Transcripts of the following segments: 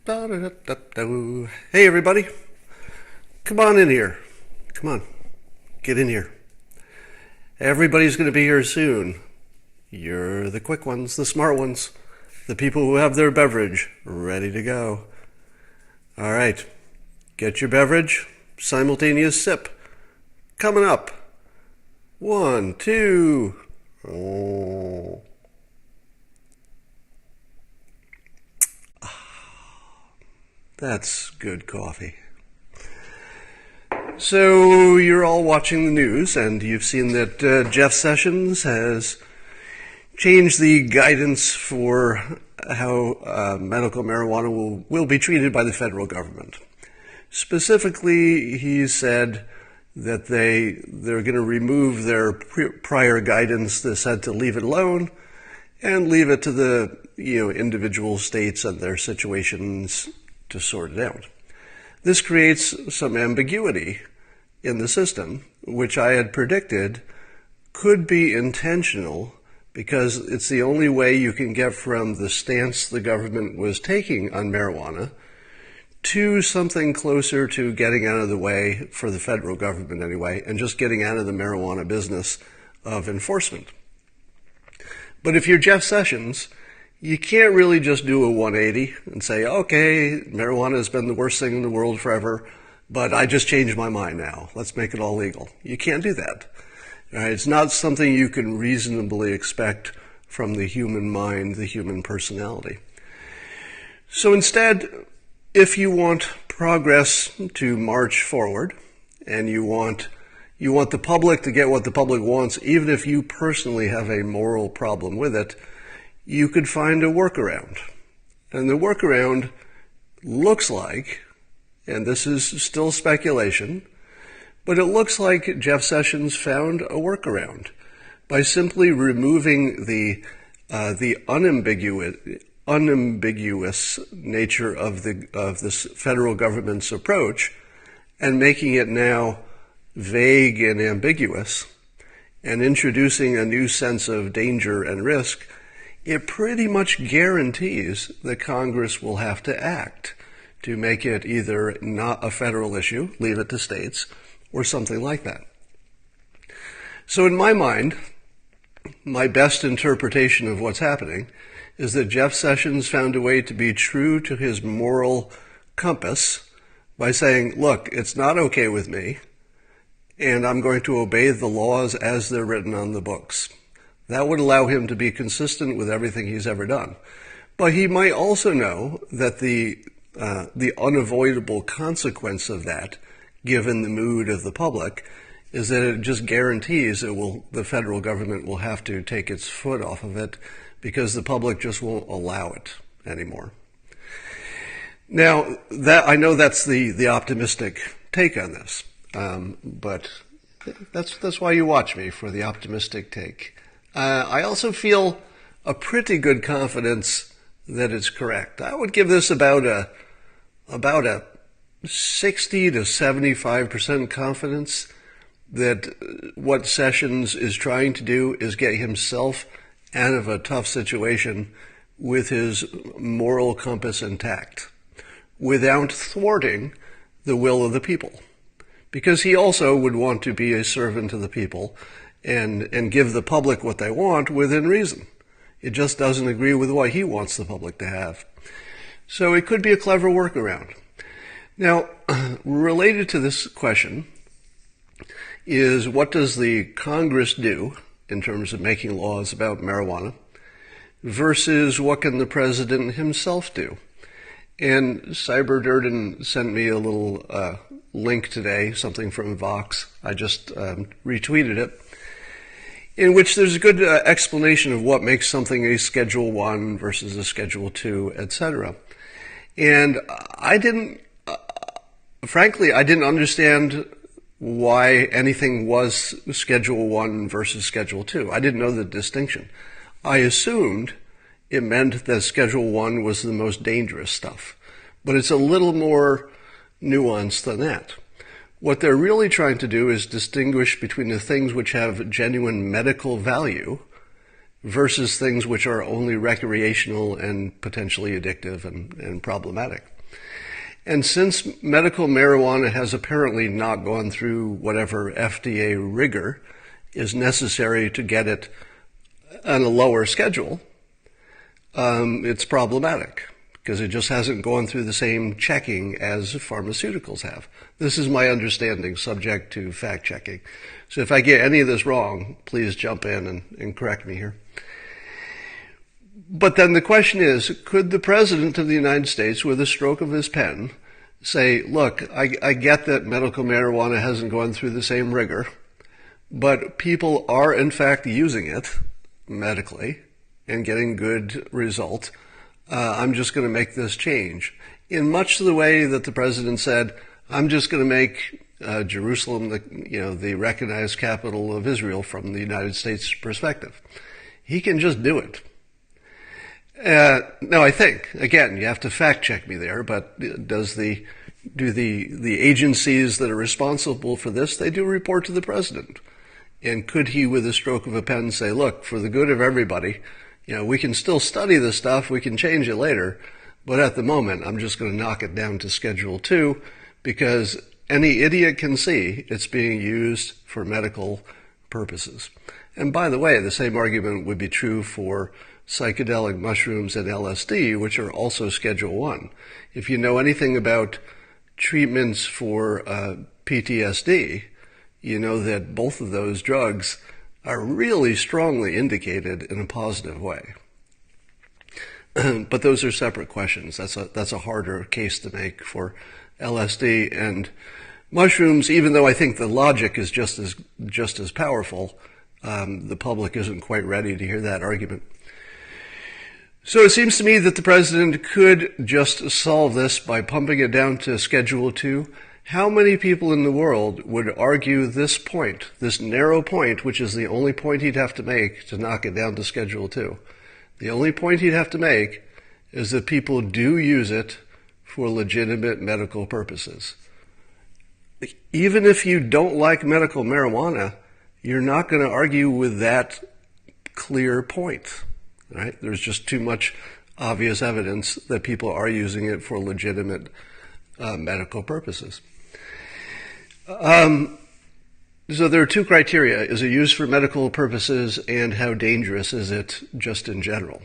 Hey, everybody. Come on in here. Come on. Get in here. Everybody's going to be here soon. You're the quick ones, the smart ones, the people who have their beverage ready to go. All right. Get your beverage. Simultaneous sip. Coming up. 1, 2. Oh. That's good coffee. So you're all watching the news, and you've seen that Jeff Sessions has changed the guidance for how medical marijuana will be treated by the federal government. Specifically, he said that they're going to remove their prior guidance that said to leave it alone and leave it to the individual states and their situations to sort it out. This creates some ambiguity in the system, which I had predicted could be intentional because it's the only way you can get from the stance the government was taking on marijuana to something closer to getting out of the way, for the federal government anyway, and just getting out of the marijuana business of enforcement. But if you're Jeff Sessions, you can't really just do a 180 and say, okay, marijuana has been the worst thing in the world forever, but I just changed my mind now. Let's make it all legal. You can't do that. All right? It's not something you can reasonably expect from the human mind, the human personality. So instead, if you want progress to march forward, and you want the public to get what the public wants, even if you personally have a moral problem with it, you could find a workaround. And the workaround looks like, and this is still speculation, but it looks like Jeff Sessions found a workaround by simply removing the unambiguous nature of this federal government's approach and making it now vague and ambiguous and introducing a new sense of danger and risk. It pretty much guarantees that Congress will have to act to make it either not a federal issue, leave it to states, or something like that. So in my mind, my best interpretation of what's happening is that Jeff Sessions found a way to be true to his moral compass by saying, look, it's not okay with me, and I'm going to obey the laws as they're written on the books. That would allow him to be consistent with everything he's ever done. But he might also know that the unavoidable consequence of that, given the mood of the public, is that it just guarantees the federal government will have to take its foot off of it because the public just won't allow it anymore. Now, I know that's the optimistic take on this, but that's why you watch me, for the optimistic take. I also feel a pretty good confidence that it's correct. I would give this about a 60 to 75% confidence that what Sessions is trying to do is get himself out of a tough situation with his moral compass intact, without thwarting the will of the people. Because he also would want to be a servant to the people and give the public what they want within reason. It just doesn't agree with what he wants the public to have. So it could be a clever workaround. Now, related to this question is, what does the Congress do in terms of making laws about marijuana versus what can the president himself do? And Cyber Durden sent me a little link today, something from Vox. I just retweeted it, in which there's a good explanation of what makes something a Schedule 1 versus a Schedule 2, etc. And frankly, I didn't understand why anything was Schedule 1 versus Schedule 2. I didn't know the distinction. I assumed it meant that Schedule 1 was the most dangerous stuff. But it's a little more nuanced than that. What they're really trying to do is distinguish between the things which have genuine medical value versus things which are only recreational and potentially addictive and problematic. And since medical marijuana has apparently not gone through whatever FDA rigor is necessary to get it on a lower schedule, it's problematic because it just hasn't gone through the same checking as pharmaceuticals have. This is my understanding, subject to fact checking. So if I get any of this wrong, please jump in and correct me here. But then the question is, could the President of the United States, with a stroke of his pen, say, look, I get that medical marijuana hasn't gone through the same rigor, but people are in fact using it medically and getting good results. I'm just going to make this change. In much the way that the President said, I'm just going to make Jerusalem the recognized capital of Israel from the United States perspective. He can just do it. No, I think, again, you have to fact check me there, but do the agencies that are responsible for this, they do report to the President. And could he, with a stroke of a pen, say, look, for the good of everybody, we can still study this stuff, we can change it later, but at the moment, I'm just going to knock it down to Schedule 2 because any idiot can see it's being used for medical purposes. And by the way, the same argument would be true for psychedelic mushrooms and LSD, which are also Schedule 1. If you know anything about treatments for PTSD, you know that both of those drugs are really strongly indicated in a positive way. But those are separate questions. That's a harder case to make for LSD and mushrooms, even though I think the logic is just as powerful. The public isn't quite ready to hear that argument. So it seems to me that the President could just solve this by pumping it down to Schedule 2. How many people in the world would argue this point, this narrow point, which is the only point he'd have to make to knock it down to Schedule 2? The only point he'd have to make is that people do use it for legitimate medical purposes. Even if you don't like medical marijuana, you're not going to argue with that clear point. Right? There's just too much obvious evidence that people are using it for legitimate medical purposes. So there are two criteria. Is it used for medical purposes, and how dangerous is it just in general?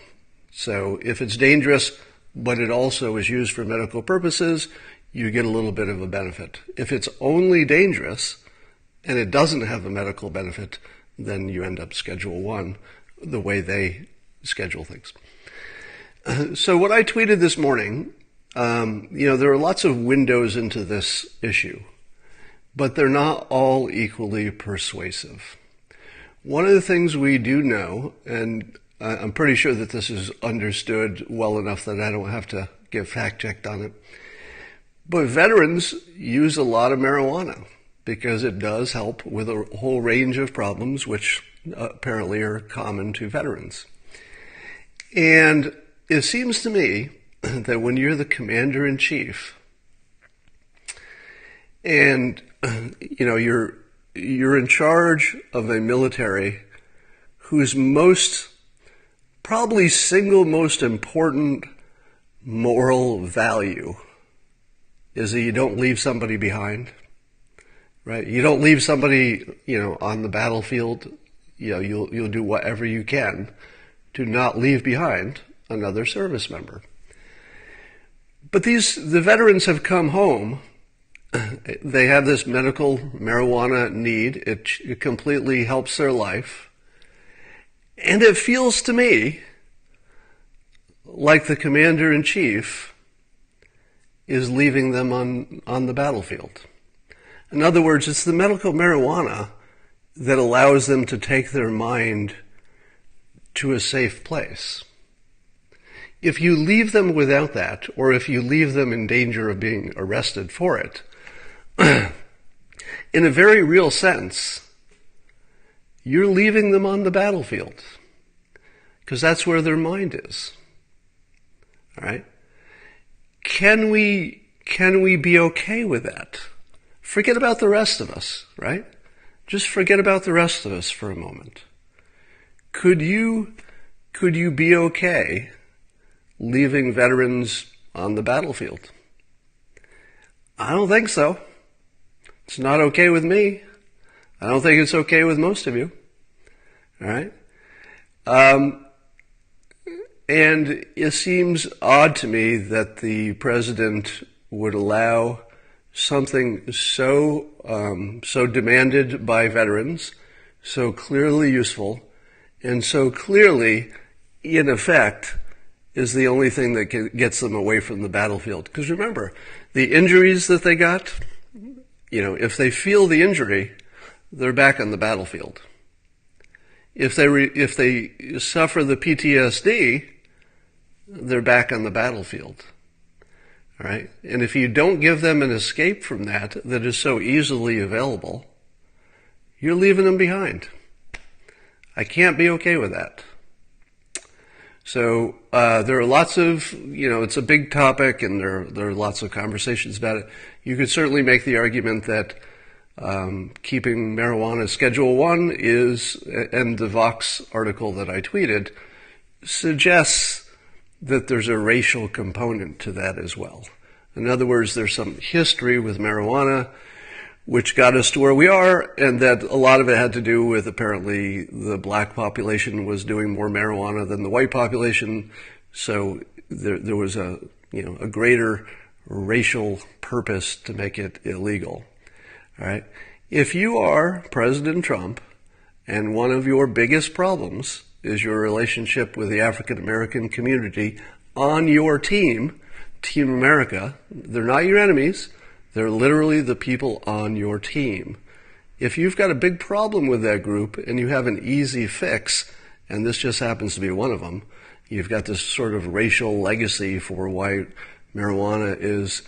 So if it's dangerous, but it also is used for medical purposes, you get a little bit of a benefit. If it's only dangerous and it doesn't have a medical benefit, then you end up Schedule 1, the way they schedule things. So what I tweeted this morning, there are lots of windows into this issue, but they're not all equally persuasive. One of the things we do know, and I'm pretty sure that this is understood well enough that I don't have to get fact-checked on it, but veterans use a lot of marijuana because it does help with a whole range of problems which apparently are common to veterans. And it seems to me that when you're the commander-in-chief and you're in charge of a military whose probably single most important moral value is that you don't leave somebody behind, right? You don't leave somebody, on the battlefield. You'll do whatever you can to not leave behind another service member. But the veterans have come home. They have this medical marijuana need. It completely helps their life. And it feels to me like the commander-in-chief is leaving them on the battlefield. In other words, it's the medical marijuana that allows them to take their mind to a safe place. If you leave them without that, or if you leave them in danger of being arrested for it, in a very real sense, you're leaving them on the battlefield because that's where their mind is. All right? Can we be okay with that? Forget about the rest of us, right? Just forget about the rest of us for a moment. Could you be okay leaving veterans on the battlefield I don't think so. It's not okay with me. I don't think it's okay with most of you. All right? And it seems odd to me that the president would allow something so demanded by veterans, so clearly useful, and so clearly, in effect, is the only thing that gets them away from the battlefield. Because remember, the injuries that they got, if they feel the injury, they're back on the battlefield. If they suffer the PTSD, they're back on the battlefield. All right? And if you don't give them an escape from that is so easily available, you're leaving them behind. I can't be okay with that. So there are lots of, it's a big topic, and there are lots of conversations about it. You could certainly make the argument that keeping marijuana Schedule 1 is, and the Vox article that I tweeted suggests that there's a racial component to that as well. In other words, there's some history with marijuana which got us to where we are, and that a lot of it had to do with apparently the black population was doing more marijuana than the white population, so there was a greater racial purpose to make it illegal. All right? If you are President Trump and one of your biggest problems is your relationship with the African American community on your team, Team America, they're not your enemies, they're literally the people on your team. If you've got a big problem with that group and you have an easy fix, and this just happens to be one of them, you've got this sort of racial legacy for why marijuana is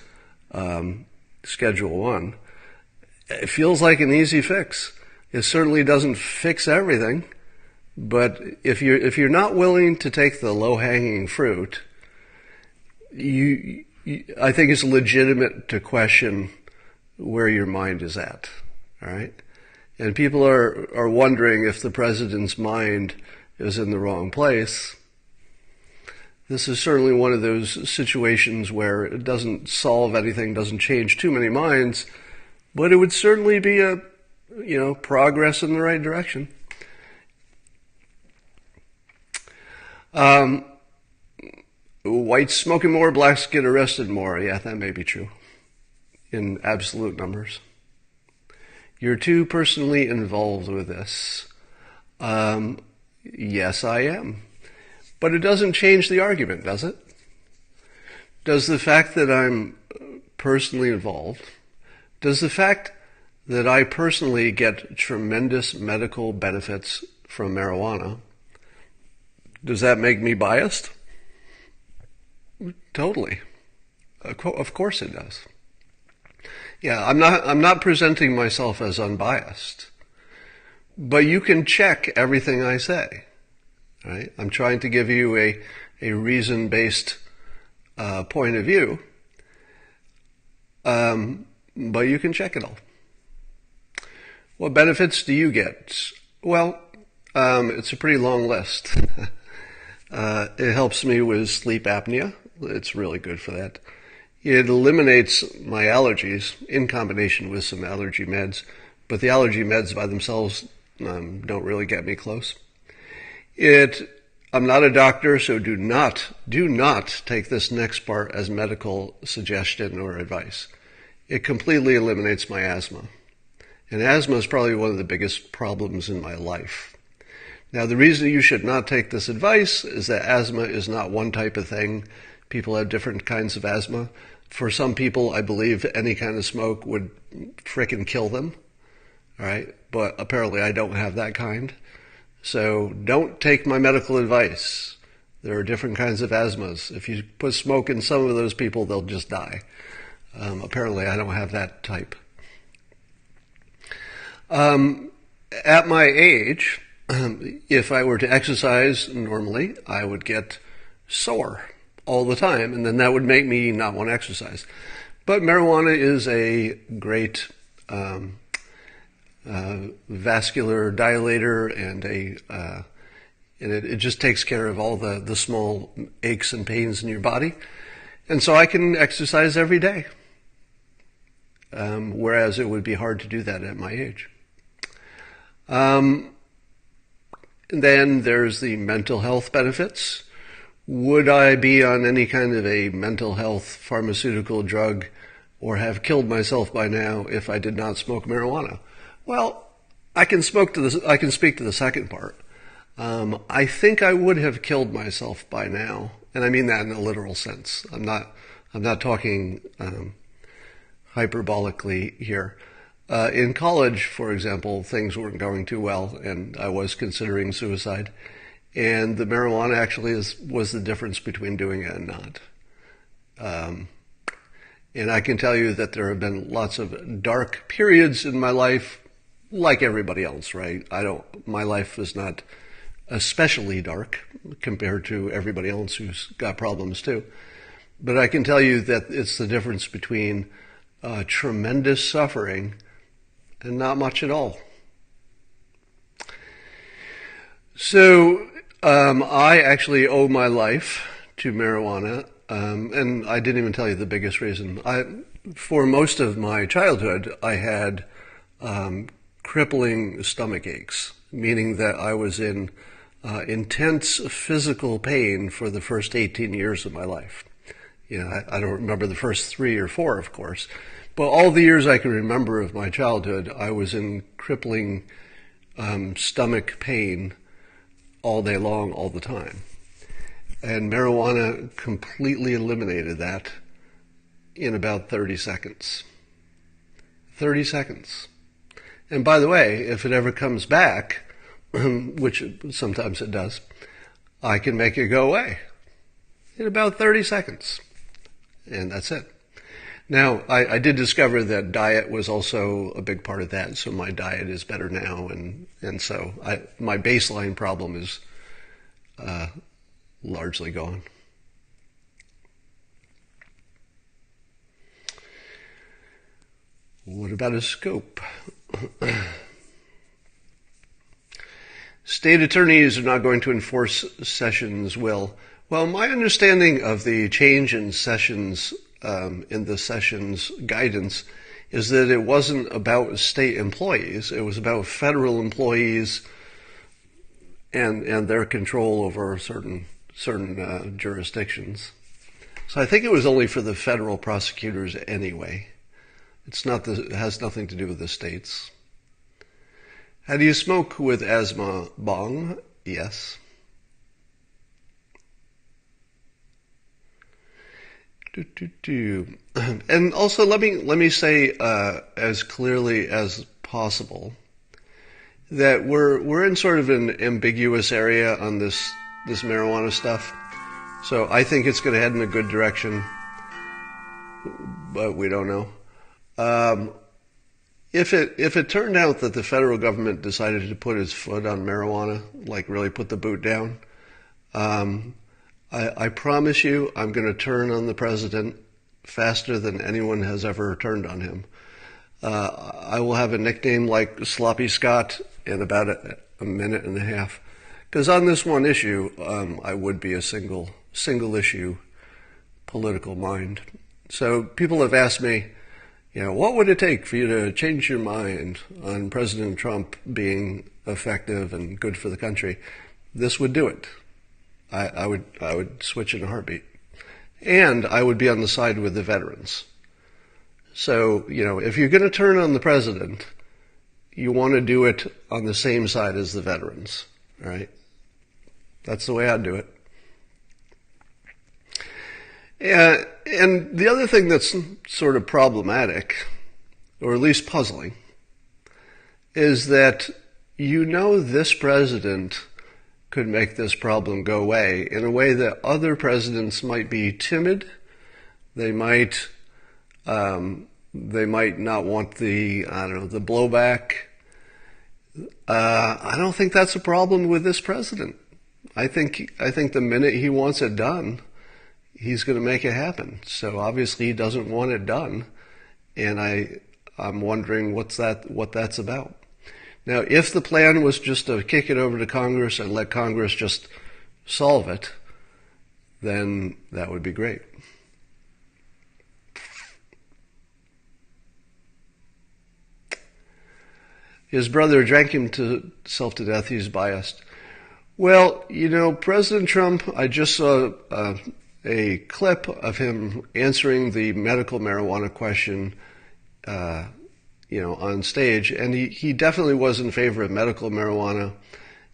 Schedule 1. It feels like an easy fix. It certainly doesn't fix everything, but if you're not willing to take the low-hanging fruit, I think it's legitimate to question where your mind is at. All right, and people are wondering if the president's mind is in the wrong place. This is certainly one of those situations where it doesn't solve anything, doesn't change too many minds, but it would certainly be a progress in the right direction. Whites smoking more, blacks get arrested more. Yeah, that may be true in absolute numbers. You're too personally involved with this. Yes, I am. But it doesn't change the argument, does it? Does the fact that I'm personally involved, does the fact that I personally get tremendous medical benefits from marijuana, does that make me biased? Totally. Of course it does. Yeah, I'm not presenting myself as unbiased. But you can check everything I say. Right? I'm trying to give you a reason-based point of view. But you can check it all. What benefits do you get? Well, it's a pretty long list. It helps me with sleep apnea. It's really good for that. It eliminates my allergies in combination with some allergy meds, but the allergy meds by themselves don't really get me close. I'm not a doctor, so do not take this next part as medical suggestion or advice. It completely eliminates my asthma. And asthma is probably one of the biggest problems in my life. Now, the reason you should not take this advice is that asthma is not one type of thing. People have different kinds of asthma. For some people, I believe any kind of smoke would frickin' kill them. All right? But apparently I don't have that kind. So don't take my medical advice. There are different kinds of asthmas. If you put smoke in some of those people, they'll just die. Apparently I don't have that type. At my age, if I were to exercise normally, I would get sore all the time, and then that would make me not want to exercise. But marijuana is a great vascular dilator, and it just takes care of all the small aches and pains in your body. And so I can exercise every day. whereas it would be hard to do that at my age. And then there's the mental health benefits. Would I be on any kind of a mental health pharmaceutical drug or have killed myself by now if I did not smoke marijuana? Well, I can speak to the second part. I think I would have killed myself by now, and I mean that in a literal sense. I'm not talking hyperbolically here. In college, for example, things weren't going too well, and I was considering suicide. And the marijuana actually was the difference between doing it and not. And I can tell you that there have been lots of dark periods in my life, like everybody else, right? My life is not especially dark compared to everybody else who's got problems too. But I can tell you that it's the difference between tremendous suffering and not much at all. So I actually owe my life to marijuana, and I didn't even tell you the biggest reason. For most of my childhood, I had crippling stomach aches, meaning that I was in intense physical pain for the first 18 years of my life. You know, I don't remember the first 3 or 4, of course, but all the years I can remember of my childhood, I was in crippling stomach pain all day long, all the time. And marijuana completely eliminated that in about 30 seconds. 30 seconds. And by the way, if it ever comes back, which sometimes it does, I can make it go away in about 30 seconds. And that's it. Now, I did discover that diet was also a big part of that, so my diet is better now, and so my baseline problem is largely gone. What about a scope? State attorneys are not going to enforce Sessions' will. Well, my understanding of the change in Sessions, in the Sessions guidance, is that it wasn't about state employees. It was about federal employees and their control over certain jurisdictions. So I think it was only for the federal prosecutors anyway. It has nothing to do with the states. How do you smoke with asthma? Bong? Yes. And also let me say as clearly as possible that we're in sort of an ambiguous area on this marijuana stuff. So I think it's going to head in a good direction, but we don't know. If it turned out that the federal government decided to put its foot on marijuana, like really put the boot down, I promise you I'm going to turn on the president faster than anyone has ever turned on him. I will have a nickname like Sloppy Scott in about a minute and a half. Because on this one issue, I would be a single issue political mind. So people have asked me, what would it take for you to change your mind on President Trump being effective and good for the country? This would do it. I would switch in a heartbeat. And I would be on the side with the veterans. So, if you're going to turn on the president, you want to do it on the same side as the veterans, all right? That's the way I'd do it. And the other thing that's sort of problematic, or at least puzzling, is that this president could make this problem go away in a way that other presidents might be timid. They might not want the blowback. I don't think that's a problem with this president. I think the minute he wants it done, he's going to make it happen. So obviously he doesn't want it done, and I'm wondering what that's about. Now, if the plan was just to kick it over to Congress and let Congress just solve it, then that would be great. His brother drank himself to death. He's biased. Well, President Trump, I just saw a clip of him answering the medical marijuana question, on stage, and he definitely was in favor of medical marijuana.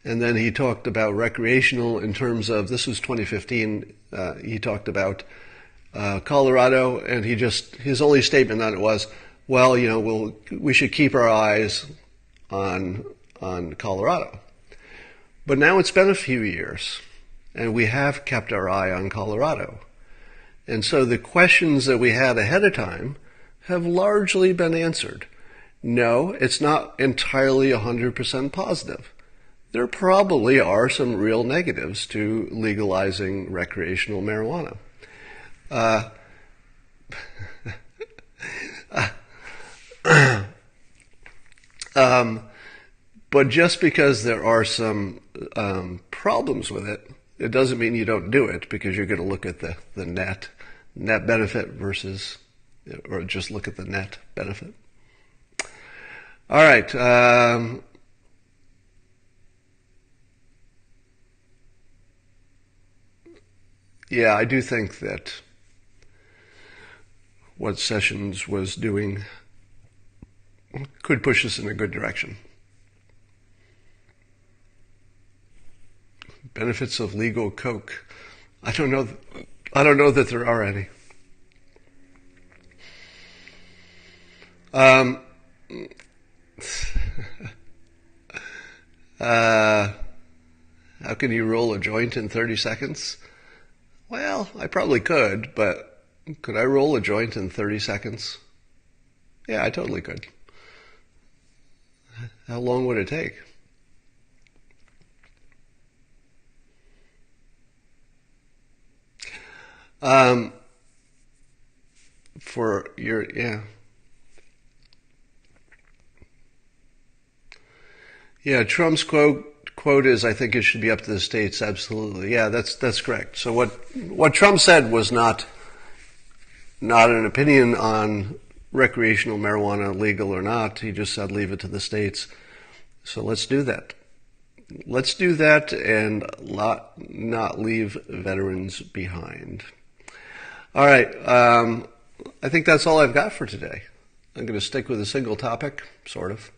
And then he talked about recreational in terms of, this was 2015, he talked about Colorado, and his only statement on it was, well, we should keep our eyes on Colorado. But now it's been a few years, and we have kept our eye on Colorado. And so the questions that we had ahead of time have largely been answered. No, it's not entirely 100% positive. There probably are some real negatives to legalizing recreational marijuana. But just because there are some problems with it, it doesn't mean you don't do it, because you're going to look at the net benefit versus, or just look at the net benefit. All right. Yeah, I do think that what Sessions was doing could push us in a good direction. Benefits of legal coke. I don't know that there are any. How can you roll a joint in 30 seconds? Well, I probably could, but could I roll a joint in 30 seconds? Yeah, I totally could. How long would it take? For your, yeah. Yeah, Trump's quote is, I think it should be up to the states. Absolutely. Yeah, that's correct. So what Trump said was not an opinion on recreational marijuana, legal or not. He just said leave it to the states. So let's do that. Let's do that and not leave veterans behind. All right. I think that's all I've got for today. I'm going to stick with a single topic, sort of.